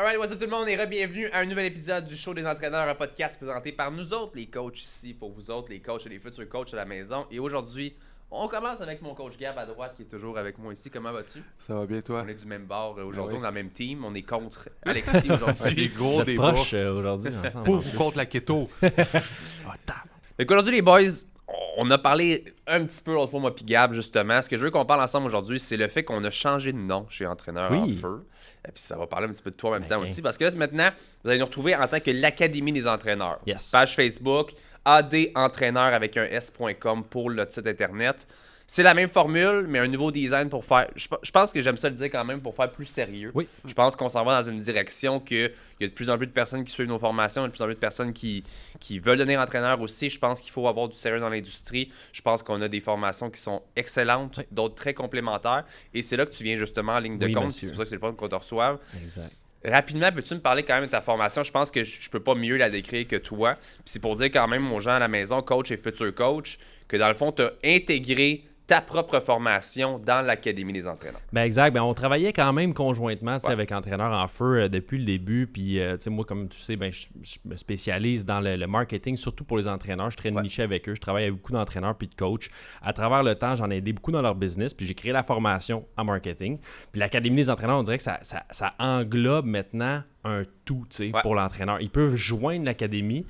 Alright, what's up tout le monde et bienvenue à un nouvel épisode du Show des entraîneurs, un podcast présenté par nous autres, les coachs ici, pour vous autres, les coachs et les futurs coachs à la maison. Et aujourd'hui, on commence avec mon coach Gab à droite qui est toujours avec moi ici. Comment vas-tu? Ça va bien, toi? On est du même bord aujourd'hui, oui. on est dans le même team, on est contre Alexis aujourd'hui. Des gros Vous êtes proches aujourd'hui ensemble. Pour en ou plus. contre la keto? Fait qu'aujourd'hui les boys, on a parlé un petit peu l'autre fois moi pis Gab justement. Ce que je veux qu'on parle ensemble aujourd'hui, c'est le fait qu'on a changé de nom chez Entraîneur en Oui. Feu. Et puis ça va parler un petit peu de toi en même Ok. temps aussi. Parce que là, maintenant, vous allez nous retrouver en tant que l'Académie des entraîneurs. Yes. Page Facebook, adentraîneur avec un s.com pour le site internet. C'est la même formule, mais un nouveau design pour faire... Je pense que j'aime ça le dire quand même, pour faire plus sérieux. Oui. Je pense qu'on s'en va dans une direction qu'il y a de plus en plus de personnes qui suivent nos formations, de plus en plus de personnes qui veulent devenir entraîneur aussi. Je pense qu'il faut avoir du sérieux dans l'industrie. Je pense qu'on a des formations qui sont excellentes, Oui. d'autres très complémentaires. Et c'est là que tu viens justement en ligne de Oui, compte. monsieur. puis C'est pour ça que c'est le fun qu'on te reçoive. Exact. Rapidement, peux-tu me parler quand même de ta formation? Je pense que je peux pas mieux la décrire que toi. Puis c'est pour dire quand même aux gens à la maison, coach et futur coach, que dans le fond, tu as intégré ta propre formation dans l'Académie des entraîneurs. Ben exact. Ben on travaillait quand même conjointement tu sais, Ouais. avec Entraîneur en Feu depuis le début. Puis tu sais, moi, comme tu sais, ben, je me spécialise dans le marketing, surtout pour les entraîneurs. Je suis très Ouais. niché avec eux. Je travaille avec beaucoup d'entraîneurs puis de coachs. À travers le temps, j'en ai aidé beaucoup dans leur business. Puis j'ai créé la formation en marketing. Puis l'Académie des entraîneurs, on dirait que ça englobe maintenant un tout tu sais, Ouais. pour l'entraîneur. Ils peuvent joindre l'Académie,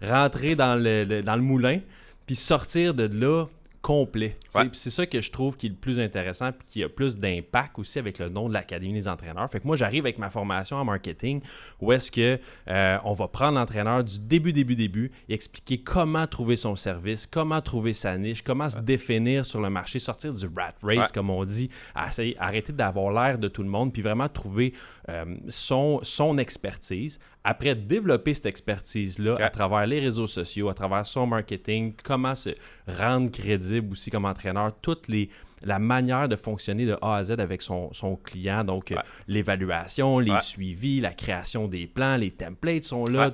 rentrer dans le moulin, puis sortir de là complet. tu sais. Ouais. Puis c'est ça que je trouve qui est le plus intéressant puis qui a plus d'impact aussi avec le nom de l'Académie des entraîneurs. Fait que moi, j'arrive avec ma formation en marketing où est-ce que on va prendre l'entraîneur du début et expliquer comment trouver son service, comment trouver sa niche, comment se définir sur le marché, sortir du rat race, Ouais. comme on dit, arrêter d'avoir l'air de tout le monde puis vraiment trouver son expertise. Après, développer cette expertise-là Ok. à travers les réseaux sociaux, à travers son marketing, comment se rendre crédible aussi comme entraîneur, la manière de fonctionner de A à Z avec son client, donc Ouais. l'évaluation, les Ouais. suivis, la création des plans, les templates sont là, Ouais.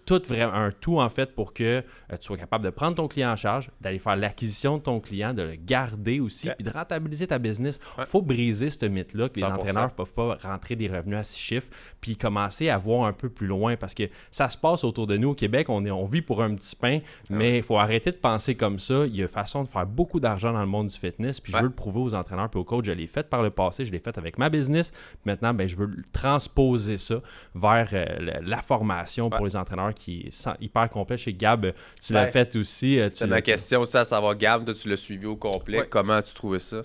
tout vraiment un tout en fait pour que tu sois capable de prendre ton client en charge, d'aller faire l'acquisition de ton client, de le garder aussi, Ok. puis de rentabiliser ta business. Il Ouais. faut briser ce mythe-là que les 100%. entraîneurs ne peuvent pas rentrer des revenus à 6 chiffres, puis commencer à voir un peu plus loin parce que ça se passe autour de nous au Québec, on vit pour un petit pain, mais il faut arrêter de penser comme ça. Il y a façon de faire beaucoup d'argent dans le monde du fitness, puis je Ouais. veux le prouver aux entraîneurs et aux coachs. Je l'ai fait par le passé, je l'ai fait avec ma business. Maintenant, ben, je veux transposer ça vers la formation pour Ouais. les entraîneurs qui est hyper complet. Chez Gab, tu Ouais. l'as fait aussi. C'est ma question aussi à savoir, Gab, toi tu l'as suivi au complet. Ouais. Comment as-tu trouvé ça?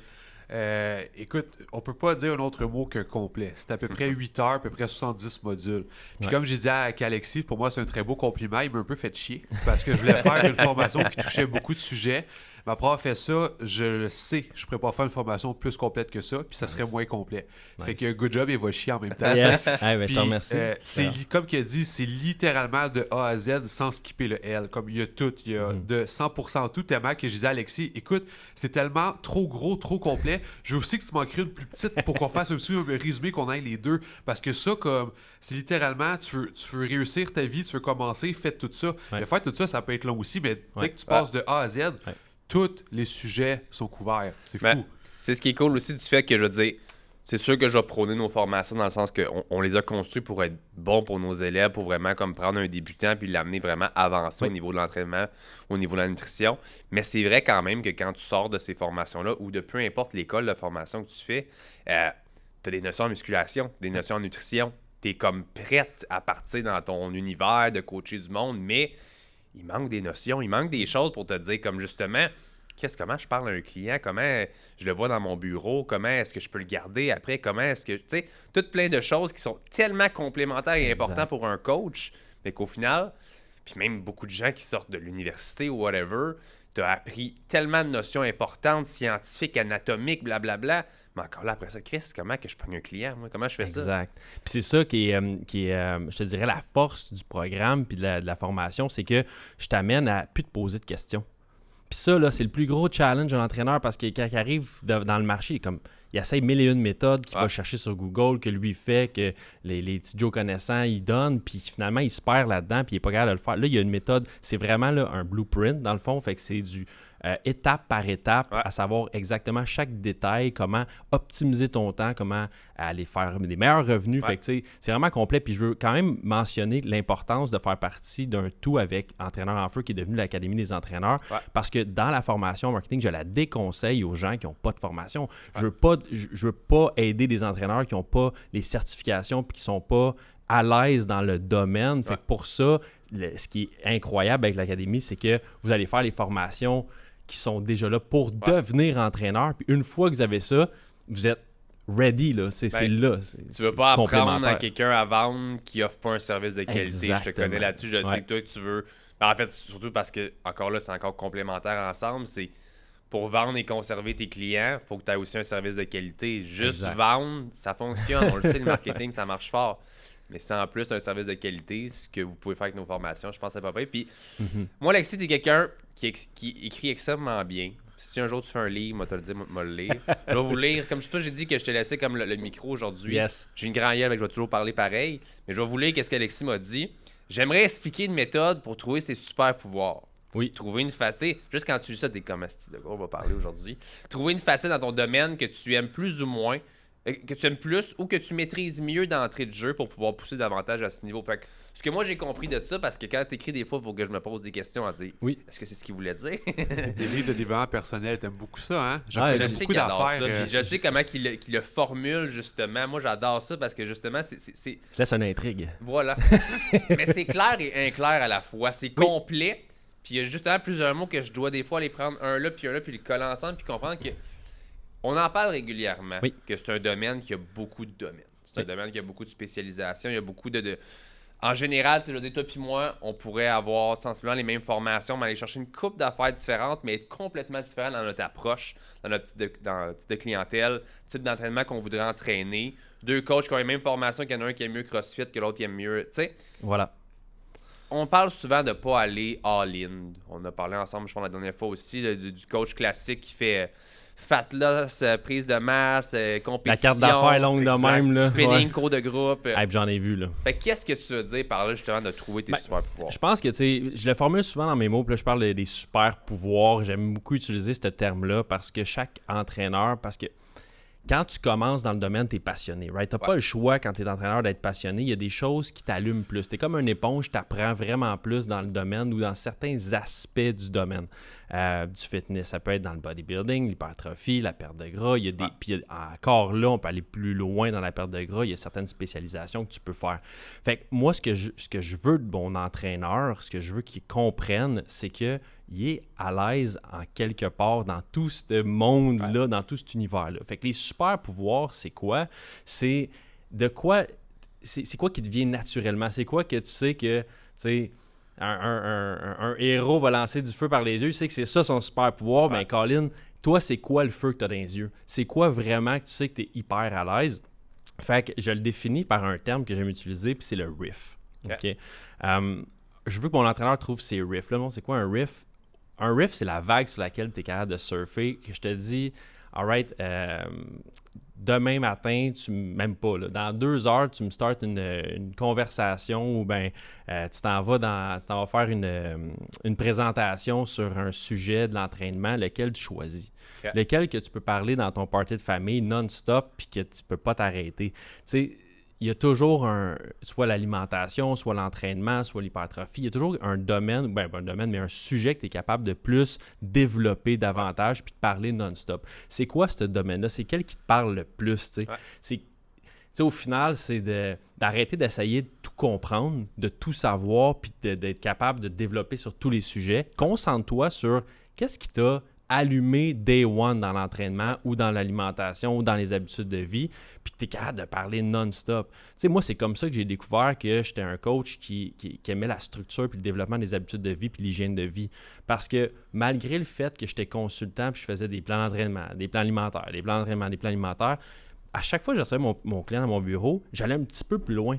Écoute, on peut pas dire un autre mot que complet. C'est à peu près 8 heures, à peu près 70 modules. Puis Ouais. comme j'ai dit à Alexis, pour moi, c'est un très beau compliment. Il m'a un peu fait chier parce que je voulais faire une formation qui touchait beaucoup de sujets. Mais après avoir fait ça, je le sais, je pourrais pas faire une formation plus complète que ça, puis ça serait moins complet. Fait Nice. que good job, il va chier en même temps. Yes. Hey, ben, je Puis, te remercie. comme il a dit, c'est littéralement de A à Z sans skipper le L. Comme il y a tout, il y a Mhm. de 100% tout. Tellement que je disais à Alexis, écoute, c'est tellement trop gros, trop complet. Je veux aussi que tu m'en crées une plus petite pour qu'on fasse un résumé, qu'on aille les deux. Parce que ça, comme, c'est littéralement, tu veux réussir ta vie, tu veux commencer, fais tout ça. Mais faire tout ça, ça peut être long aussi, mais Ouais. dès que tu passes de A à Z, Ouais. tous les sujets sont couverts. C'est fou. Ben, c'est ce qui est cool aussi du fait que je veux dire, c'est sûr que je vais prôner nos formations dans le sens qu'on on les a construits pour être bons pour nos élèves, pour vraiment comme prendre un débutant puis l'amener vraiment avancer Oui. au niveau de l'entraînement, au niveau de la nutrition. Mais c'est vrai quand même que quand tu sors de ces formations-là ou de peu importe l'école de formation que tu fais, tu as des notions en musculation, des notions en nutrition. Tu es comme prête à partir dans ton univers de coacher du monde, mais il manque des notions, il manque des choses pour te dire comme justement comment je parle à un client, comment je le vois dans mon bureau, comment est-ce que je peux le garder après, comment est-ce que, tu sais, toutes plein de choses qui sont tellement complémentaires et Exact. importantes pour un coach, mais qu'au final, puis même beaucoup de gens qui sortent de l'université ou whatever, tu as appris tellement de notions importantes, scientifiques, anatomiques, blablabla, mais encore là, après ça, Chris, comment que je prends un client, moi? Comment je fais ça? Exact. Puis c'est ça qui est, je te dirais, la force du programme puis de la formation, c'est que je t'amène à plus te poser de questions. Puis ça, là, c'est le plus gros challenge de l'entraîneur parce que quand il arrive dans le marché, il essaye 1001 méthodes qu'il Ouais. va chercher sur Google, que lui fait, que les petits Joe connaissants, ils donnent, puis finalement, il se perd là-dedans, puis il n'est pas capable de le faire. Là, il y a une méthode, c'est vraiment là, un blueprint, dans le fond, fait que c'est du étape par étape, Ouais. à savoir exactement chaque détail, comment optimiser ton temps, comment aller faire des meilleurs revenus. Ouais. Fait que, tu sais, c'est vraiment complet. Puis je veux quand même mentionner l'importance de faire partie d'un tout avec Entraîneur en Feu qui est devenu l'Académie des entraîneurs. Ouais. Parce que dans la formation marketing, je la déconseille aux gens qui n'ont pas de formation. Je veux pas aider des entraîneurs qui n'ont pas les certifications puis qui sont pas à l'aise dans le domaine. Fait que pour ça, ce qui est incroyable avec l'Académie, c'est que vous allez faire les formations qui sont déjà là pour devenir entraîneur. Puis une fois que vous avez ça, vous êtes ready, là. C'est là. Tu veux pas apprendre à quelqu'un à vendre qui offre pas un service de qualité. Exactement. Je te connais là-dessus. Je sais que toi, tu veux... En fait, surtout parce que, encore là, c'est encore complémentaire ensemble. C'est pour vendre et conserver tes clients, il faut que tu aies aussi un service de qualité. Juste vendre, ça fonctionne. On le sait, le marketing, ça marche fort. Mais c'est en plus un service de qualité, ce que vous pouvez faire avec nos formations, je pense que c'est pas pire. Puis moi, Alexis, t'es quelqu'un qui écrit extrêmement bien. Si un jour tu fais un livre, moi te le dire, moi le lire. Je vais vous lire. Comme toi, j'ai dit que je te laissais comme le micro aujourd'hui. Yes. J'ai une grande gueule, mais je vais toujours parler pareil. Mais je vais vous lire qu'est-ce qu'Alexis m'a dit. J'aimerais expliquer une méthode pour trouver ses super pouvoirs. Oui. Trouver une facette. Juste quand tu lis ça, t'es comme asti de gros, on va parler aujourd'hui. Trouver une facette dans ton domaine que tu aimes plus ou moins, que tu aimes plus ou que tu maîtrises mieux d'entrée de jeu pour pouvoir pousser davantage à ce niveau. Fait que ce que moi j'ai compris de ça, parce que quand t'écris des fois, il faut que je me pose des questions à dire est-ce que c'est ce qu'il voulait dire? Des livres de développement personnel, t'aimes beaucoup ça, hein? Ouais, Je J'aime sais beaucoup qu'il adore ça. d'affaires. Puis je sais comment qu'il le formule, justement. Moi, j'adore ça parce que, justement, c'est... Je laisse une intrigue. Voilà. Mais c'est clair et inclair à la fois. C'est complet. Puis il y a justement plusieurs mots que je dois des fois aller prendre un là, puis les coller ensemble, puis comprendre que... On en parle régulièrement, que c'est un domaine qui a beaucoup de domaines. C'est un domaine qui a beaucoup de spécialisation. Il y a beaucoup de... En général, tu sais, toi puis moi, on pourrait avoir sensiblement les mêmes formations, mais aller chercher une couple d'affaires différentes, mais être complètement différent dans notre approche, dans notre type de clientèle, type d'entraînement qu'on voudrait entraîner. Deux coachs qui ont les mêmes formations, qu'il y en a un qui aime mieux CrossFit, que l'autre qui aime mieux, tu sais. Voilà. On parle souvent de ne pas aller all-in. On a parlé ensemble, je pense, la dernière fois aussi, du coach classique qui fait fat loss, prise de masse, compétition. La carte d'affaires longue de même, là. Spinning, cours de groupe. J'en ai vu, là. Fait que qu'est-ce que tu veux dire par là, justement, de trouver tes super pouvoirs? Je pense que, tu sais, je le formule souvent dans mes mots, puis là, je parle des super pouvoirs. J'aime beaucoup utiliser ce terme-là parce que chaque entraîneur, parce que quand tu commences dans le domaine, tu es passionné, right? Tu n'as pas le choix quand tu es entraîneur d'être passionné. Il y a des choses qui t'allument plus. Tu es comme une éponge, tu apprends vraiment plus dans le domaine ou dans certains aspects du domaine du fitness. Ça peut être dans le bodybuilding, l'hypertrophie, la perte de gras. Il y a des, puis encore là, on peut aller plus loin dans la perte de gras. Il y a certaines spécialisations que tu peux faire. Fait que moi, ce que je veux de mon entraîneur, ce que je veux qu'il comprenne, c'est qu'il est à l'aise en quelque part dans tout ce monde-là, dans tout cet univers-là. Fait que les super pouvoirs, c'est quoi? C'est de quoi... C'est quoi qui te vient naturellement? C'est quoi que tu sais que, tu sais, un héros va lancer du feu par les yeux, il sait que c'est ça son super pouvoir, ben Colin, toi, c'est quoi le feu que tu as dans les yeux? C'est quoi vraiment que tu sais que tu es hyper à l'aise? Fait que je le définis par un terme que j'aime utiliser, puis c'est le riff. OK? Je veux que mon entraîneur trouve ces riffs-là. Non, c'est quoi un riff? Un riff, c'est la vague sur laquelle tu es capable de surfer, que je te dis, all right, demain matin, même pas, là, dans 2 heures, tu me startes une conversation ou bien tu t'en vas faire une présentation sur un sujet de l'entraînement, lequel tu choisis. Okay. Lequel que tu peux parler dans ton party de famille non-stop puis que tu peux pas t'arrêter. Tu sais, il y a toujours soit l'alimentation, soit l'entraînement, soit l'hypertrophie. Il y a toujours un domaine, pas un domaine, mais un sujet que tu es capable de plus développer davantage puis de parler non-stop. C'est quoi ce domaine-là? C'est quel qui te parle le plus? Au final, c'est d'arrêter d'essayer de tout comprendre, de tout savoir puis d'être capable de développer sur tous les sujets. Concentre-toi sur qu'est-ce qui t'a allumé day one dans l'entraînement ou dans l'alimentation ou dans les habitudes de vie, puis que tu es capable de parler non-stop. Tu sais, moi, c'est comme ça que j'ai découvert que j'étais un coach qui aimait la structure puis le développement des habitudes de vie puis l'hygiène de vie. Parce que malgré le fait que j'étais consultant puis je faisais des plans d'entraînement, des plans alimentaires, des plans d'entraînement, des plans alimentaires, à chaque fois que je recevais mon client dans mon bureau, j'allais un petit peu plus loin.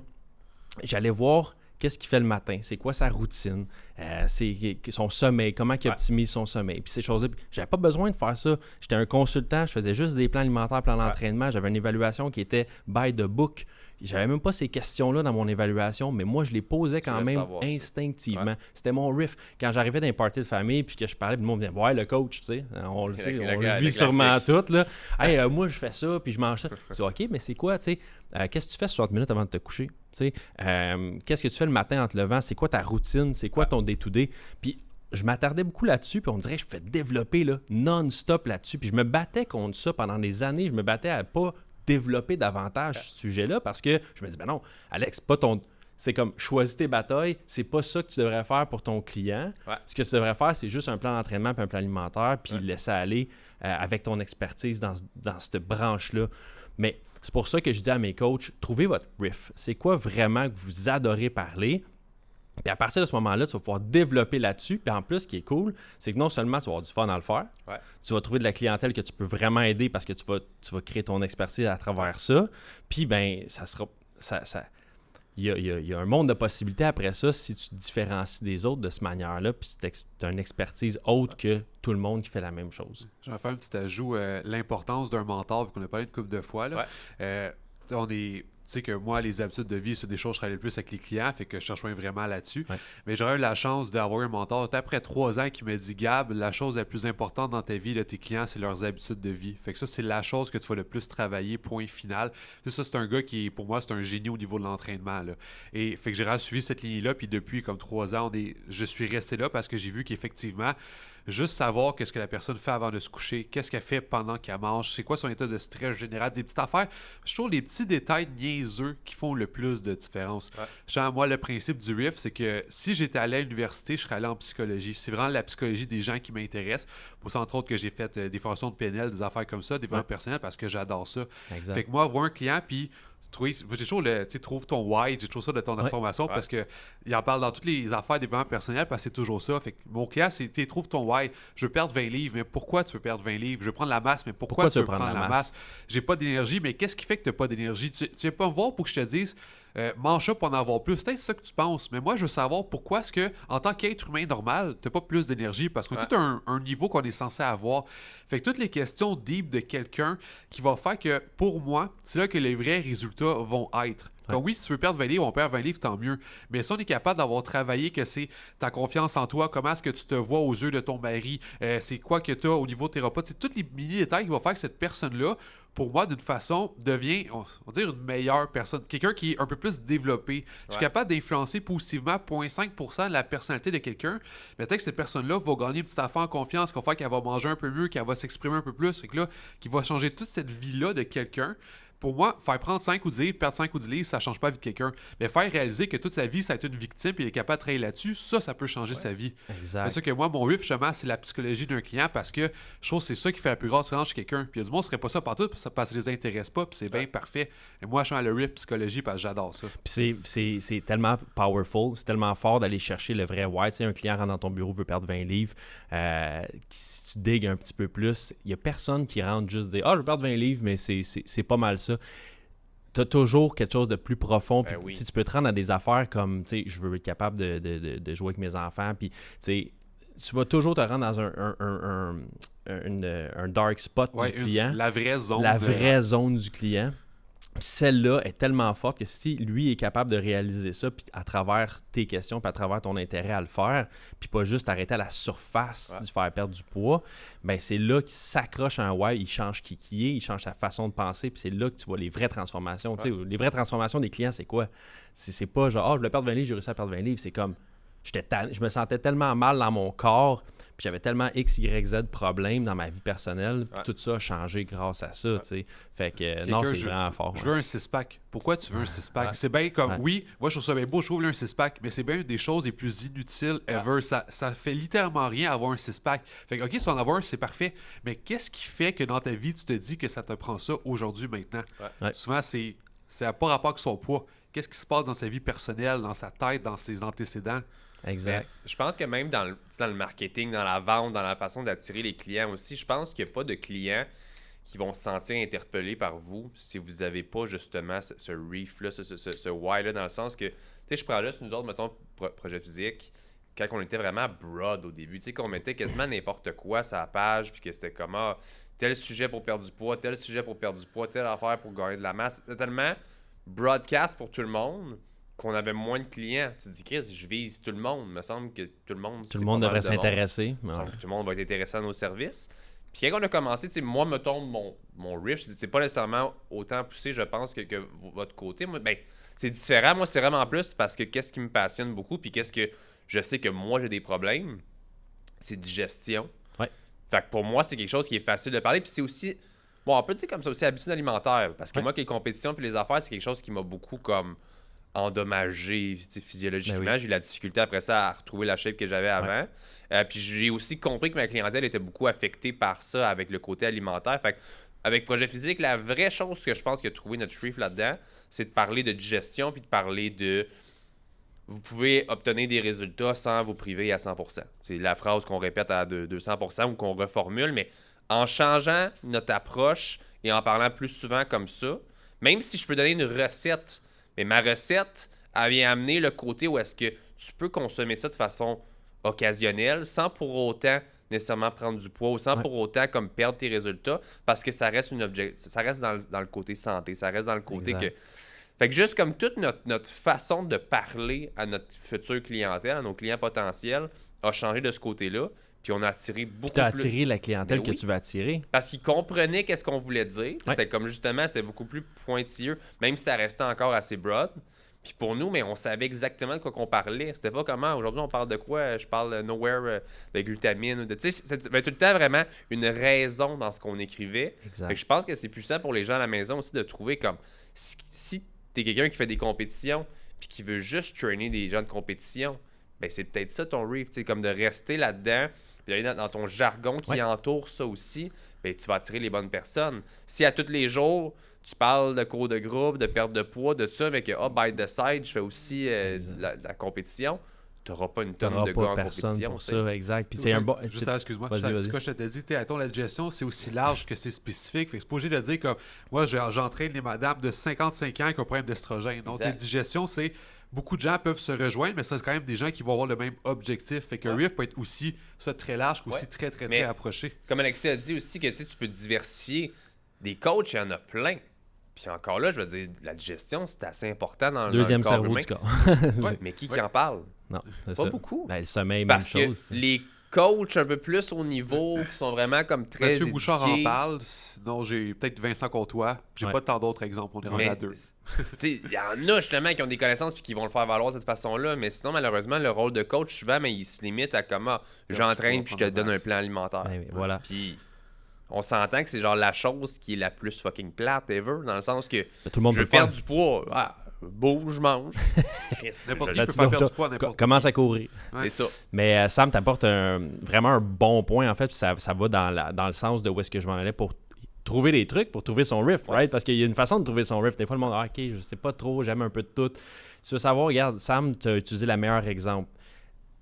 J'allais voir qu'est-ce qu'il fait le matin, c'est quoi sa routine, c'est son sommeil, comment il optimise son sommeil, puis ces choses-là. J'avais pas besoin de faire ça. J'étais un consultant, je faisais juste des plans alimentaires, plans d'entraînement, j'avais une évaluation qui était by the book. j'avais même pas ces questions-là dans mon évaluation, mais moi, je les posais quand voulais même savoir ça. instinctivement. Ouais. C'était mon riff. Quand j'arrivais dans un party de famille puis que je parlais, puis le monde me disait « Ouais, le coach, tu sais, on le sait, on le vit sûrement tout. Là. Hey, moi, je fais ça, puis je mange ça. » Je dis « OK, mais c'est quoi, tu sais, qu'est-ce que tu fais 60 minutes avant de te coucher? Tu sais, qu'est-ce que tu fais le matin en te levant? C'est quoi ta routine? C'est quoi ton day-to-day? » Puis je m'attardais beaucoup là-dessus, puis on dirait que je pouvais développer là, non-stop là-dessus. Puis je me battais contre ça pendant des années. Je me battais à pas développer davantage ce sujet-là parce que je me dis, ben non, Alex, pas ton... C'est comme choisis tes batailles, c'est pas ça que tu devrais faire pour ton client. Ouais. Ce que tu devrais faire, c'est juste un plan d'entraînement puis un plan alimentaire, puis laisser aller avec ton expertise dans cette branche-là. Mais c'est pour ça que je dis à mes coachs, trouvez votre riff. C'est quoi vraiment que vous adorez parler? Puis à partir de ce moment-là, tu vas pouvoir développer là-dessus. Puis en plus, ce qui est cool, c'est que non seulement tu vas avoir du fun à le faire, tu vas trouver de la clientèle que tu peux vraiment aider parce que tu vas créer ton expertise à travers ça. Puis ben, ça sera... Il y a un monde de possibilités après ça si tu te différencies des autres de cette manière-là, puis tu as une expertise autre que tout le monde qui fait la même chose. Je vais faire un petit ajout, l'importance d'un mentor, vu qu'on a parlé une couple de fois. Là. On est... Tu sais que moi, les habitudes de vie, c'est des choses que je travaille le plus avec les clients, fait que je cherche vraiment là-dessus. Ouais. Mais j'aurais eu la chance d'avoir un mentor après 3 ans qui m'a dit « Gab, la chose la plus importante dans ta vie de tes clients, c'est leurs habitudes de vie. » Fait que ça, c'est la chose que tu vas le plus travailler, point final. Ça, c'est un gars qui, pour moi, c'est un génie au niveau de l'entraînement. Là. Et fait que j'ai suivi cette ligne-là, puis depuis comme 3 ans, je suis resté là parce que j'ai vu qu'effectivement, juste savoir qu'est-ce que la personne fait avant de se coucher, qu'est-ce qu'elle fait pendant qu'elle mange, c'est quoi son état de stress général, des petites affaires. Je trouve les petits détails niaiseux qui font le plus de différence. Genre, moi, le principe du RIF, c'est que si j'étais allé à l'université, je serais allé en psychologie. C'est vraiment la psychologie des gens qui m'intéressent. Pour ça, entre autres, que j'ai fait des formations de PNL, des affaires comme ça, des développement personnel, parce que j'adore ça. Exact. Fait que moi, voir un client, puis j'ai toujours trouve ton why, j'ai toujours ça de ton information parce que il en parle dans toutes les affaires des développement personnel parce que c'est toujours ça. Fait que mon client, c'est trouve ton why. Je veux perdre 20 livres, mais pourquoi tu veux perdre 20 livres? Je veux prendre la masse, mais pourquoi tu veux prendre la masse? J'ai pas d'énergie, mais qu'est-ce qui fait que tu n'as pas d'énergie? Tu viens pas me voir pour que je te dise mange ça pour en avoir plus. Peut-être c'est ça que tu penses, mais moi je veux savoir pourquoi est-ce que en tant qu'être humain normal, tu n'as pas plus d'énergie parce qu'on a tout un niveau qu'on est censé avoir. Fait que toutes les questions deep de quelqu'un qui va faire que pour moi, c'est là que les vrais résultats vont être. Donc oui, si tu veux perdre 20 livres, on perd 20 livres, tant mieux. Mais si on est capable d'avoir travaillé que c'est ta confiance en toi, comment est-ce que tu te vois aux yeux de ton mari, c'est quoi que tu as au niveau de tes repas, c'est tous les mini-détails qui vont faire que cette personne-là, pour moi, d'une façon, devient, on va dire, une meilleure personne. Quelqu'un qui est un peu plus développé. Je suis capable d'influencer positivement 0,5% de la personnalité de quelqu'un. Mais peut-être que cette personne-là va gagner une petite affaire en confiance, qui va faire qu'elle va manger un peu mieux, qu'elle va s'exprimer un peu plus, et que là, qui va changer toute cette vie-là de quelqu'un. Pour moi, faire prendre 5 ou 10 livres, perdre 5 ou 10 livres, ça ne change pas la vie de quelqu'un. Mais faire réaliser que toute sa vie, ça a été une victime et il est capable de travailler là-dessus, ça peut changer sa vie. Exact. C'est ça que moi, mon riff, justement, c'est la psychologie d'un client parce que je trouve que c'est ça qui fait la plus grosse différence chez quelqu'un. Puis il y a du monde, ce serait pas ça partout parce que ça les intéresse pas, puis c'est bien parfait. Et moi, je suis le riff psychologie parce que j'adore ça. Puis c'est tellement powerful, c'est tellement fort d'aller chercher le vrai why. Tu sais, un client rentre dans ton bureau, veut perdre 20 livres. Si tu digues un petit peu plus, il n'y a personne qui rentre juste dire « Ah, je veux perdre 20 livres, mais c'est pas mal ça. » Tu as toujours quelque chose de plus profond. Puis, tu peux te rendre à des affaires comme, tu sais, je veux être capable de jouer avec mes enfants. Puis, tu sais, tu vas toujours te rendre dans un dark spot du client. La vraie zone. La vraie zone du client. Puis celle-là est tellement forte que si lui est capable de réaliser ça, puis à travers tes questions, puis à travers ton intérêt à le faire, puis pas juste arrêter à la surface de faire perdre du poids, ben c'est là qu'il s'accroche à un why, il change qui est, il change sa façon de penser, puis c'est là que tu vois les vraies transformations. Tu sais, les vraies transformations des clients, c'est quoi? C'est pas genre, je voulais perdre 20 livres, j'ai réussi à perdre 20 livres. C'est comme, je me sentais tellement mal dans mon corps, puis j'avais tellement X, Y, Z problèmes dans ma vie personnelle, puis tout ça a changé grâce à ça, tu sais. Fait que non, c'est vraiment fort. Je veux un 6-pack. Pourquoi tu veux un 6-pack? C'est bien comme, oui, moi je trouve ça bien beau, je trouve un 6-pack, mais c'est bien une des choses les plus inutiles ever. Ça fait littéralement rien avoir un 6-pack. Fait que, ok, tu vas en avoir un, c'est parfait, mais qu'est-ce qui fait que dans ta vie, tu te dis que ça te prend ça aujourd'hui, maintenant? Souvent, c'est pas rapport avec son poids. Qu'est-ce qui se passe dans sa vie personnelle, dans sa tête, dans ses antécédents? Exact. Je pense que même dans le marketing, dans la vente, dans la façon d'attirer les clients aussi, je pense qu'il n'y a pas de clients qui vont se sentir interpellés par vous si vous n'avez pas justement ce reef-là, ce why-là, dans le sens que, tu sais, je prends juste nous autres, mettons, projet physique, quand on était vraiment broad au début, tu sais, qu'on mettait quasiment n'importe quoi sur la page, puis que c'était comme, tel sujet pour perdre du poids, tel sujet pour perdre du poids, telle affaire pour gagner de la masse. C'était tellement broadcast pour tout le monde, qu'on avait moins de clients. Tu te dis, Chris, je vise tout le monde. Il me semble que tout le monde... Tout le monde devrait s'intéresser. Il me semble que tout le monde va être intéressé à nos services. Puis quand on a commencé, tu sais, moi, mettons, mon riff, c'est pas nécessairement autant poussé, je pense, que votre côté. Moi, ben, c'est différent. Moi, c'est vraiment plus parce que qu'est-ce qui me passionne beaucoup, puis qu'est-ce que je sais que moi, j'ai des problèmes, c'est digestion. Ouais. Fait que pour moi, c'est quelque chose qui est facile de parler. Puis c'est aussi, bon, on peut dire comme ça aussi, habitude alimentaire. Parce que moi, que les compétitions puis les affaires, c'est quelque chose qui m'a beaucoup comme endommagé physiologiquement. Ben oui. J'ai eu la difficulté après ça à retrouver la shape que j'avais avant. Puis j'ai aussi compris que ma clientèle était beaucoup affectée par ça avec le côté alimentaire. Fait que, avec Projet Physique, la vraie chose que je pense que trouver notre riff là-dedans, c'est de parler de digestion puis de parler de... Vous pouvez obtenir des résultats sans vous priver à 100%. C'est la phrase qu'on répète à 200% ou qu'on reformule, mais en changeant notre approche et en parlant plus souvent comme ça, même si je peux donner une recette, mais ma recette, elle vient amener le côté où est-ce que tu peux consommer ça de façon occasionnelle sans pour autant nécessairement prendre du poids ou sans pour autant comme perdre tes résultats parce que ça reste ça reste dans le côté santé, ça reste dans le côté Exact. que... Fait que juste comme toute notre façon de parler à notre future clientèle, à nos clients potentiels, a changé de ce côté-là. Puis on a attiré beaucoup Tu as plus... attiré la clientèle Ben que oui. tu veux attirer. Parce qu'ils comprenaient qu'est-ce qu'on voulait dire. C'était comme justement, c'était beaucoup plus pointilleux, même si ça restait encore assez broad. Puis pour nous, mais on savait exactement de quoi qu'on parlait. C'était pas comment, aujourd'hui on parle de quoi, je parle Nowhere de glutamine. Ou de, tu sais, c'était tout le temps vraiment une raison dans ce qu'on écrivait. Exact. Fait que je pense que c'est puissant pour les gens à la maison aussi de trouver comme, si t'es quelqu'un qui fait des compétitions puis qui veut juste trainer des gens de compétition, ben c'est peut-être ça ton riff, tu sais, comme de rester là-dedans, puis d'aller dans ton jargon qui entoure ça aussi, ben tu vas attirer les bonnes personnes. Si à tous les jours, tu parles de cours de groupe, de perte de poids, de ça, mais que, by the side, je fais aussi la compétition, tu n'auras pas une tonne T'auras de pas gars en personne compétition. pour tu sais. ça, exact. Puis c'est un bon... Juste excuse-moi. Vas-y. Ce que je t'ai dit, attends, la digestion, c'est aussi large que c'est spécifique. Fait que c'est pas obligé de dire comme moi, j'entraîne les madames de 55 ans qui ont un problème d'estrogène. Donc, Exact. digestion, c'est beaucoup de gens peuvent se rejoindre, mais ça, c'est quand même des gens qui vont avoir le même objectif. Fait que Ouais. RIF peut être aussi ça très large, aussi Ouais. très Mais- approché. Comme Alexis a dit aussi que tu peux diversifier. Des coachs, il y en a plein. Puis encore là, je veux dire, la digestion, c'est assez important dans Deuxième dans le corps cerveau humain. du corps. Ouais, mais qui en parle? Non, c'est Pas ça. beaucoup. Ben, le sommeil, Parce que même chose. les coachs un peu plus au niveau, qui sont vraiment comme très Mathieu Bouchard en éduqués, parle. Sinon, j'ai peut-être Vincent Comtois. J'ai Ouais. pas tant d'autres exemples. On est rendu mais à deux. il y en a justement qui ont des connaissances puis qui vont le faire valoir de cette façon-là. Mais sinon, malheureusement, le rôle de coach, souvent, mais il se limite à comment j'entraîne puis je te donne un plan alimentaire. Ben oui, voilà. Puis on s'entend que c'est genre la chose qui est la plus fucking plate ever, dans le sens que Tout le monde je peut veux le faire. perdre du poids. Ah, bouge, mange. N'importe qui Là, peut tu faire dois- perdre du poids à n'importe Commence à courir. C'est ça. Mais Sam t'apporte vraiment un bon point, en fait, puis ça va dans le sens de où est-ce que je m'en allais pour trouver des trucs, pour trouver son riff, Ouais, right? Parce qu'il y a une façon de trouver son riff. Des fois, le monde, OK, je sais pas trop, j'aime un peu de tout. Tu veux savoir, regarde, Sam, tu as utilisé le meilleur exemple.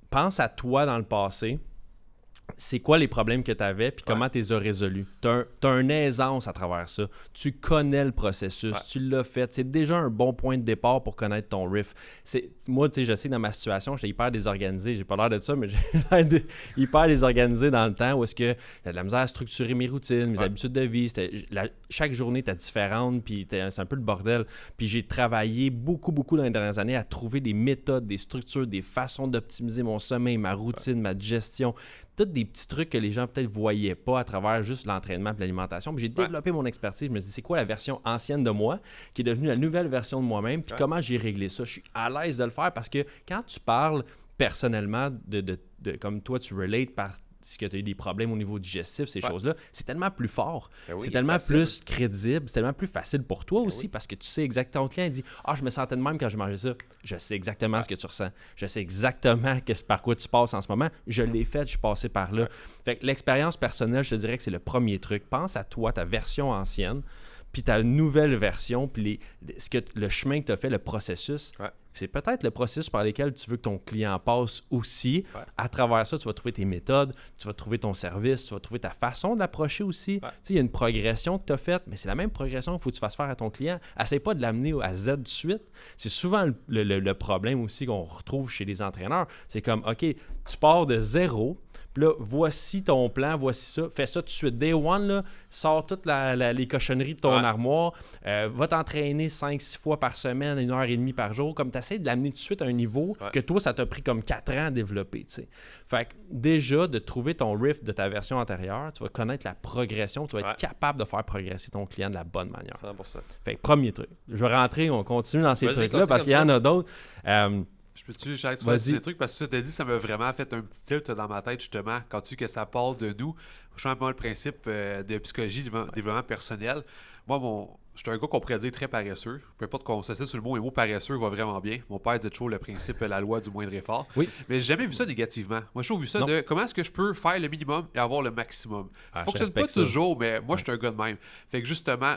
Pense à toi dans le passé. C'est quoi les problèmes que tu avais, puis comment tu les as résolus. Tu as une aisance à travers ça. Tu connais le processus, tu l'as fait. C'est déjà un bon point de départ pour connaître ton riff. Moi, tu sais, je sais que dans ma situation, j'étais hyper désorganisé. J'ai pas l'air de ça, mais j'ai l'air hyper désorganisé dans le temps où est-ce que j'ai de la misère à structurer mes routines, mes habitudes de vie. Chaque journée était différente, puis c'est un peu le bordel. Puis j'ai travaillé beaucoup dans les dernières années à trouver des méthodes, des structures, des façons d'optimiser mon sommeil, ma routine, ma digestion. Tous des petits trucs que les gens peut-être voyaient pas à travers juste l'entraînement et l'alimentation. Puis j'ai développé mon expertise. Je me dis, c'est quoi la version ancienne de moi qui est devenue la nouvelle version de moi-même? Puis comment j'ai réglé ça? Je suis à l'aise de le faire parce que quand tu parles personnellement de comme toi, tu relates parce que tu as eu des problèmes au niveau digestif, ces choses-là, c'est tellement plus fort. Ben oui, c'est tellement facile. plus crédible, c'est tellement plus facile pour toi aussi parce que tu sais exactement. Ton client dit « Ah, je me sentais de même quand je mangeais ça. » Je sais exactement ce que tu ressens. Je sais exactement par quoi tu passes en ce moment. Je l'ai fait, je suis passé par là. Fait que l'expérience personnelle, je te dirais que c'est le premier truc. Pense à toi, ta version ancienne, puis ta nouvelle version, puis le chemin que tu as fait, le processus. Ouais. C'est peut-être le processus par lequel tu veux que ton client passe aussi. Ouais. À travers ça, tu vas trouver tes méthodes, tu vas trouver ton service, tu vas trouver ta façon d'approcher aussi. Ouais. Tu sais, il y a une progression que tu as faite, mais c'est la même progression qu'il faut que tu fasses faire à ton client. Essaye pas de l'amener à Z de suite. C'est souvent le problème aussi qu'on retrouve chez les entraîneurs. C'est comme, OK, tu pars de zéro, Puis là, voici ton plan, voici ça. Fais ça tout de suite. Day one, là, sors toutes les cochonneries de ton armoire. Va t'entraîner 5-6 fois par semaine, 1h30 par jour. Comme tu essaies de l'amener tout de suite à un niveau que toi, ça t'a pris comme 4 ans à développer. T'sais. Fait que déjà, de trouver ton riff de ta version antérieure, tu vas connaître la progression. Tu vas être capable de faire progresser ton client de la bonne manière. 100%. Fait que premier truc. Je vais rentrer, on continue dans ces trucs-là parce qu'il y en a d'autres. Je peux-tu dire des trucs parce que ça t'a dit, ça m'a vraiment fait un petit tilt dans ma tête justement quand tu dis que ça part de nous. Je suis un peu le principe de psychologie, de développement personnel. Moi, je suis un gars qu'on pourrait dire très paresseux. Peu importe qu'on s'assied sur le mot paresseux va vraiment bien. Mon père disait toujours le principe, la loi du moindre effort. Oui. Mais j'ai jamais vu ça négativement. Moi, j'ai toujours vu ça de comment est-ce que je peux faire le minimum et avoir le maximum. Ça fonctionne pas toujours, mais moi, je suis un gars de même. Fait que justement,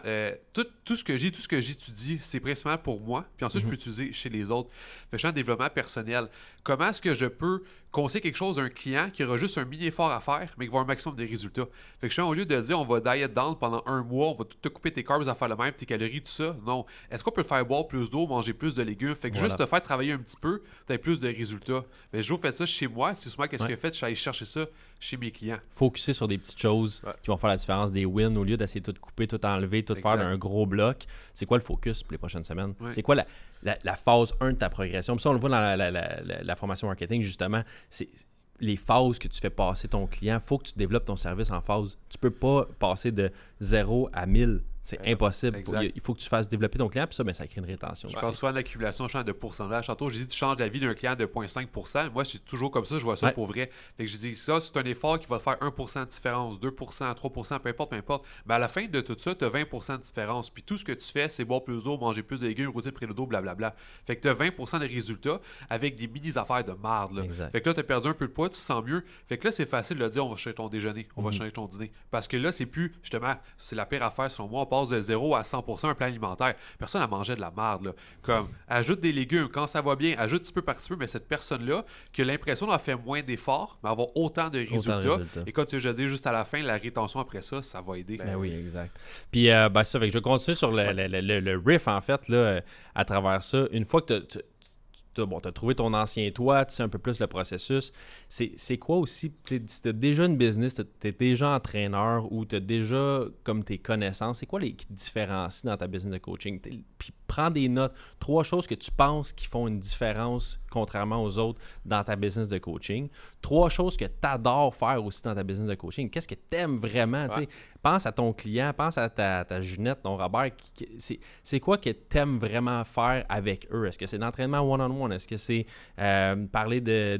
tout ce que j'étudie, c'est principalement pour moi. Puis ensuite, je peux l'utiliser chez les autres. Fait que je suis en développement personnel. Comment est-ce que je peux conseiller quelque chose à un client qui aura juste un mini effort à faire, mais qui va avoir un maximum de résultats? Fait que je suis au lieu de dire on va diet down pendant un mois, on va tout te couper tes carbs à faire le même, tes calories, tout ça. Non. Est-ce qu'on peut faire boire plus d'eau, manger plus de légumes? Fait que juste te faire travailler un petit peu, tu as plus de résultats. Mais je fais ça chez moi. C'est souvent qu'est-ce que fait, je suis allé chercher ça chez mes clients. Focuser sur des petites choses qui vont faire la différence, des wins, au lieu d'essayer de tout couper, tout enlever, tout faire d'un gros bloc. C'est quoi le focus pour les prochaines semaines? C'est quoi la phase 1 de ta progression? Puis ça, on le voit dans la formation marketing, justement. C'est les phases que tu fais passer ton client. Il faut que tu développes ton service en phase. Tu peux pas passer de 0 à 1000. C'est impossible. Il faut que tu fasses développer ton client, puis ça, ça crée une rétention. Je pense souvent à l'accumulation, je change de pourcentage. Tantôt, j'ai dit tu changes la vie d'un client de 0,5%. Moi, je suis toujours comme ça, je vois ça pour vrai. Fait que je dis ça, c'est un effort qui va te faire 1% de différence, 2%, 3%, peu importe. Mais à la fin de tout ça, tu as 20% de différence. Puis tout ce que tu fais, c'est boire plus d'eau, manger plus de légumes, routine près de l'eau, blablabla. Fait que tu as 20% de résultats avec des mini-affaires de marde. Là. Fait que là, tu as perdu un peu de poids, tu te sens mieux. Fait que là, c'est facile de dire on va changer ton déjeuner, on va changer ton dîner. Parce que là, c'est plus, justement, c'est la pire affaire selon moi. On passe de 0 à 100% un plan alimentaire. Personne n'a mangé de la merde. Là. Comme, ajoute des légumes quand ça va bien, ajoute petit peu par petit peu, mais cette personne-là qui a l'impression d'avoir fait moins d'efforts, mais avoir autant de résultats. Et quand tu as dit juste à la fin, la rétention après ça, ça va aider. Ben oui, exact. Puis, ça fait que je vais continuer sur le riff, en fait, là, à travers ça. Une fois que tu as trouvé ton ancien toi, tu sais un peu plus le processus. C'est quoi aussi, si tu as déjà une business, tu es déjà entraîneur ou tu as déjà comme tes connaissances, c'est quoi les qui te différencient dans ta business de coaching? Puis prends des notes. 3 choses que tu penses qui font une différence contrairement aux autres dans ta business de coaching. 3 choses que tu adores faire aussi dans ta business de coaching. Qu'est-ce que tu aimes vraiment? Ouais. Pense à ton client, pense à ta Ginette, ton Robert. C'est quoi que tu aimes vraiment faire avec eux? Est-ce que c'est l'entraînement one-on-one? Est-ce que c'est parler de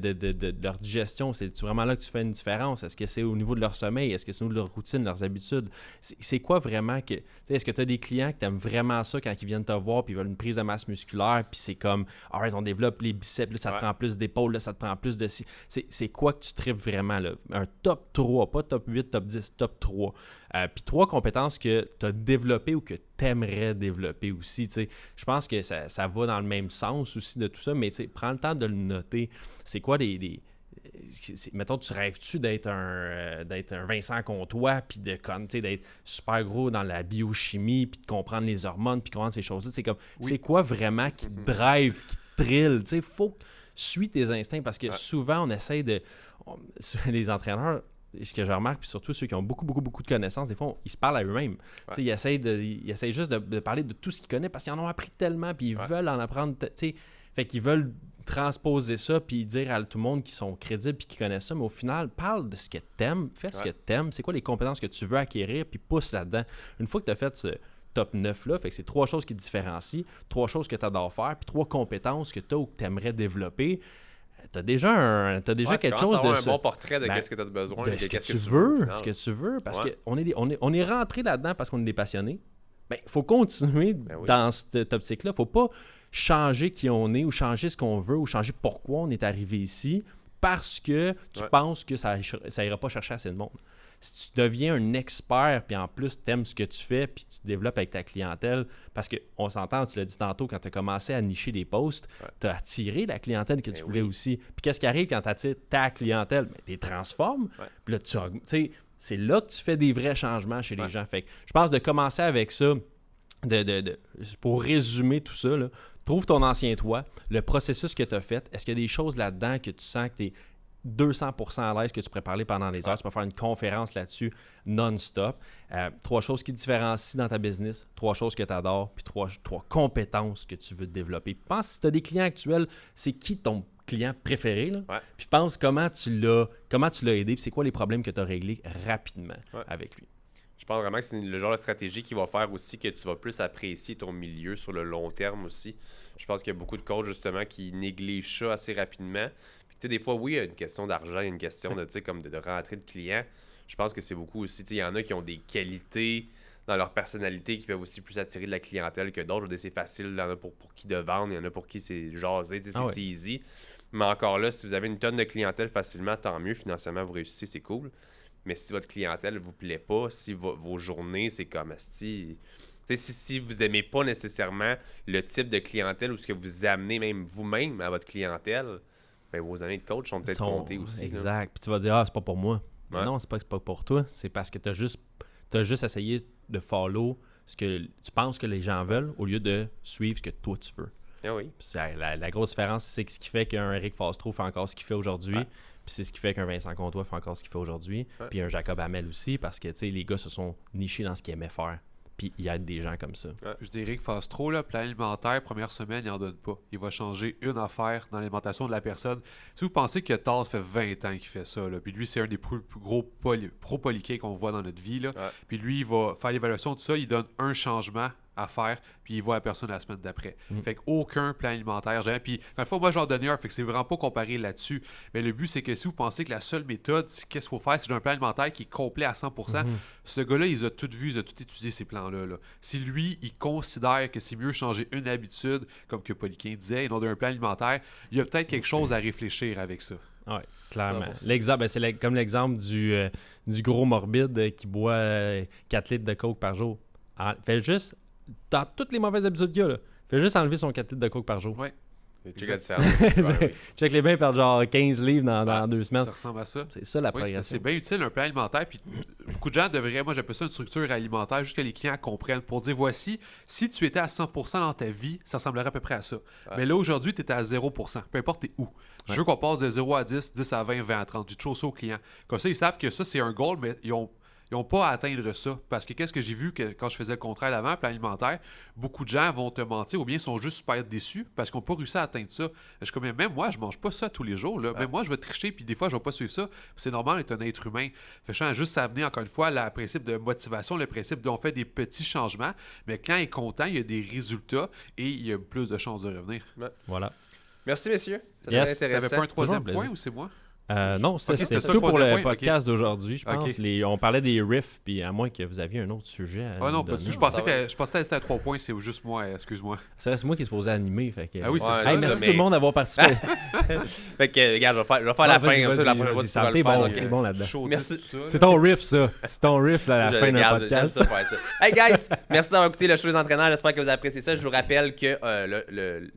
leur digestion? C'est vraiment là que tu fais une différence? Est-ce que c'est au niveau de leur sommeil? Est-ce que c'est au niveau de leur routine, leurs habitudes? C'est quoi vraiment que... Est-ce que tu as des clients qui t'aiment vraiment ça quand ils viennent te voir puis ils veulent une prise de masse musculaire puis c'est comme, on développe les biceps, là, ça te prend plus d'épaules, là, ça te prend plus de... C'est quoi que tu tripes vraiment? Là? Un top 3, pas top 8, top 10, top 3. Puis 3 compétences que tu as développées ou que tu aimerais développer aussi. Je pense que ça va dans le même sens aussi de tout ça, mais prends le temps de le noter. C'est quoi mettons, tu rêves-tu d'être un Vincent Comtois, puis d'être super gros dans la biochimie, puis de comprendre les hormones, puis comprendre ces choses-là? C'est quoi vraiment qui te drive, qui te thrill? Il faut que tu suis tes instincts, parce que souvent, on essaie les entraîneurs, ce que je remarque, puis surtout ceux qui ont beaucoup de connaissances, des fois, ils se parlent à eux-mêmes. Ils essayent juste de parler de tout ce qu'ils connaissent parce qu'ils en ont appris tellement, puis ils veulent en apprendre. Fait qu'ils veulent transposer ça, puis dire à tout le monde qu'ils sont crédibles, puis qu'ils connaissent ça. Mais au final, parle de ce que t'aimes, fais ce que t'aimes, c'est quoi les compétences que tu veux acquérir, puis pousse là-dedans. Une fois que tu as fait ce top 9-là, fait que c'est 3 choses qui te différencient, 3 choses que tu adores faire, puis 3 compétences que tu as ou que tu aimerais développer. T'as déjà quelque chose de un bon portrait de qu'est-ce que tu as besoin, de ce que tu veux, ce que tu veux, parce qu'on est rentré là-dedans parce qu'on est des passionnés. Il faut continuer dans cette optique-là. Il ne faut pas changer qui on est ou changer ce qu'on veut ou changer pourquoi on est arrivé ici parce que tu penses que ça ira pas chercher assez de monde. Si tu deviens un expert, puis en plus, tu aimes ce que tu fais, puis tu te développes avec ta clientèle, parce qu'on s'entend, tu l'as dit tantôt, quand tu as commencé à nicher des posts, tu as attiré la clientèle que tu voulais aussi. Puis qu'est-ce qui arrive quand tu attires ta clientèle? Tu les transformes, puis là, c'est là que tu fais des vrais changements chez les gens. Fait que je pense de commencer avec ça, pour résumer tout ça, là, trouve ton ancien toi, le processus que tu as fait. Est-ce qu'il y a des choses là-dedans que tu sens que tu es 200% à l'aise que tu pourrais parler pendant des heures. Tu peux faire une conférence là-dessus non-stop. 3 choses qui différencient dans ta business, 3 choses que tu adores, puis 3 compétences que tu veux développer. Pense, si tu as des clients actuels, c'est qui ton client préféré? Là? Ouais. Puis pense comment tu l'as aidé, puis c'est quoi les problèmes que tu as réglés rapidement avec lui. Je pense vraiment que c'est le genre de stratégie qui va faire aussi que tu vas plus apprécier ton milieu sur le long terme aussi. Je pense qu'il y a beaucoup de coachs justement qui négligent ça assez rapidement. Puis tu sais, des fois, oui, il y a une question d'argent, il y a une question de, tu sais, comme de rentrée de clients. Je pense que c'est beaucoup aussi, tu sais, il y en a qui ont des qualités dans leur personnalité qui peuvent aussi plus attirer de la clientèle que d'autres. C'est facile, il y en a pour qui de vendre, il y en a pour qui c'est jaser, tu sais, c'est easy. Mais encore là, si vous avez une tonne de clientèle facilement, tant mieux. Financièrement, vous réussissez, c'est cool. Mais si votre clientèle ne vous plaît pas, si vos journées, c'est comme asti. Si vous n'aimez pas nécessairement le type de clientèle ou ce que vous amenez même vous-même à votre clientèle, ben vos années de coach sont peut-être comptées aussi. Exact. Là. Puis tu vas dire, c'est pas pour moi. Mais Ouais. non, c'est pas pour toi. C'est parce que tu as juste essayé de follow ce que tu penses que les gens veulent au lieu de suivre ce que toi tu veux. Ah oui. Puis la grosse différence, c'est que ce qui fait qu'un Eric Fastro fait encore ce qu'il fait aujourd'hui. Ouais. Puis c'est ce qui fait qu'un Vincent Comtois fait encore ce qu'il fait aujourd'hui. Ouais. Puis un Jacob Hamel aussi, parce que les gars se sont nichés dans ce qu'ils aimaient faire. Puis il y a des gens comme ça. Je dirais que Fastro, là, plan alimentaire, première semaine, il n'en donne pas. Il va changer une affaire dans l'alimentation de la personne. Si vous pensez que Taz fait 20 ans qu'il fait ça, là, puis lui, c'est un des plus gros pro-polycake qu'on voit dans notre vie. Là. Ouais. Puis lui, il va faire l'évaluation de ça, il donne un changement à faire, puis il voit la personne la semaine d'après. Fait qu'aucun plan alimentaire, jamais. Puis, une fois, moi, j'en donnais un, fait que c'est vraiment pas comparé là-dessus. Mais le but, c'est que si vous pensez que la seule méthode, c'est qu'est-ce qu'il faut faire, c'est un plan alimentaire qui est complet à 100%, ce gars-là, il a tout vu, il a tout étudié ces plans-là. Là. Si lui, il considère que c'est mieux changer une habitude, comme que Poliquin disait, et non d'un plan alimentaire, il y a peut-être quelque chose à réfléchir avec ça. Oui, clairement. 100%. L'exemple, c'est comme l'exemple du gros morbide qui boit 4 litres de coke par jour. Fait juste, dans toutes les mauvaises habitudes qu'il y a, là, fait juste enlever son 4 litres de coke par jour. Ouais. Check la différence. Ouais, oui. Check les bains perdre genre 15 livres dans 2 semaines. Ça ressemble à ça. C'est ça la Oui, progression. c'est bien utile un plan alimentaire. Puis beaucoup de gens devraient, moi j'appelle ça une structure alimentaire, juste que les clients comprennent pour dire voici, si tu étais à 100% dans ta vie, ça ressemblerait à peu près à ça. Mais là aujourd'hui, tu étais à 0%, peu importe t'es où. Je veux qu'on passe de 0 à 10, 10 à 20, 20 à 30. J'ai toujours ça aux clients. Comme ça, ils savent que ça, c'est un goal, mais ils n'ont pas à atteindre ça. Parce que qu'est-ce que j'ai vu quand je faisais le contraire avant, plan alimentaire, beaucoup de gens vont te mentir ou bien sont juste super déçus parce qu'ils n'ont pas réussi à atteindre ça. Je suis comme, même moi, je mange pas ça tous les jours. Là. Même moi, je vais tricher, puis des fois, je vais pas suivre ça. C'est normal d'être un être humain. Fait que je juste à amener, encore une fois, le principe de motivation, le principe d'on fait des petits changements, mais quand il est content, il y a des résultats et il y a plus de chances de revenir. Voilà. Merci, messieurs. C'était Yes. très T'avais intéressant. pas un troisième Toujours un point plaisir. ou c'est moi? Non, ça, Ok, c'était c'était ça, tout pour troisième le point, podcast d'aujourd'hui, je pense. Ok. On parlait des riffs, puis à moins que vous aviez un autre sujet à Ah non, nous pas du donner. tout. Je pensais que c'était à 3 points, c'est juste moi, excuse-moi. C'est moi qui est supposé animer. Fait que... Ah oui, c'est Ouais, ça. Hey, ça, merci mais- tout le monde d'avoir participé. Fait que, regarde, je vais faire la fin. Vas-y, Comme ça, la vas-y, prochaine fois, vas-y, tu pourras le Santé, faire. bon, Donc, t'es bon là-dedans. Chaud, Merci. tout ça, là. C'est ton riff, ça. C'est ton riff là, à la fin d'un Regarde, podcast. j'aime ça faire ça. Hey guys, merci d'avoir écouté le show des entraîneurs. J'espère que vous appréciez ça. Je vous rappelle que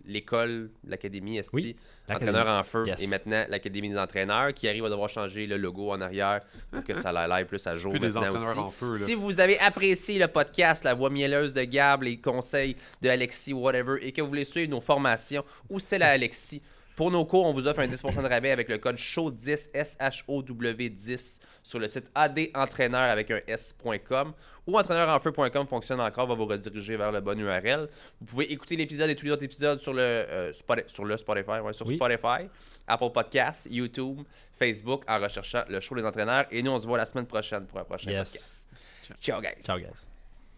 l'école, l'académie ST, Oui, entraîneur en feu, Yes. et maintenant l'académie des entraîneurs qui arrive à devoir changer le logo en arrière pour que ça l'aille plus à jour Plus des maintenant entraîneurs aussi. en feu, là. Si vous avez apprécié le podcast, la voix mielleuse de Gab, les conseils de Alexis, whatever, et que vous voulez suivre nos formations ou celle à Alexis, pour nos cours, on vous offre un 10% de rabais avec le code SHOW10, SHOW10, sur le site adentraîneur avec un S.com ou entraîneurenfeu.com fonctionne encore, va vous rediriger vers le bon URL. Vous pouvez écouter l'épisode et tous les autres épisodes sur le Spotify, sur Oui. Spotify, Apple Podcasts, YouTube, Facebook en recherchant le show des entraîneurs. Et nous, on se voit la semaine prochaine pour un prochain Yes. podcast. Ciao, guys. Ciao, guys.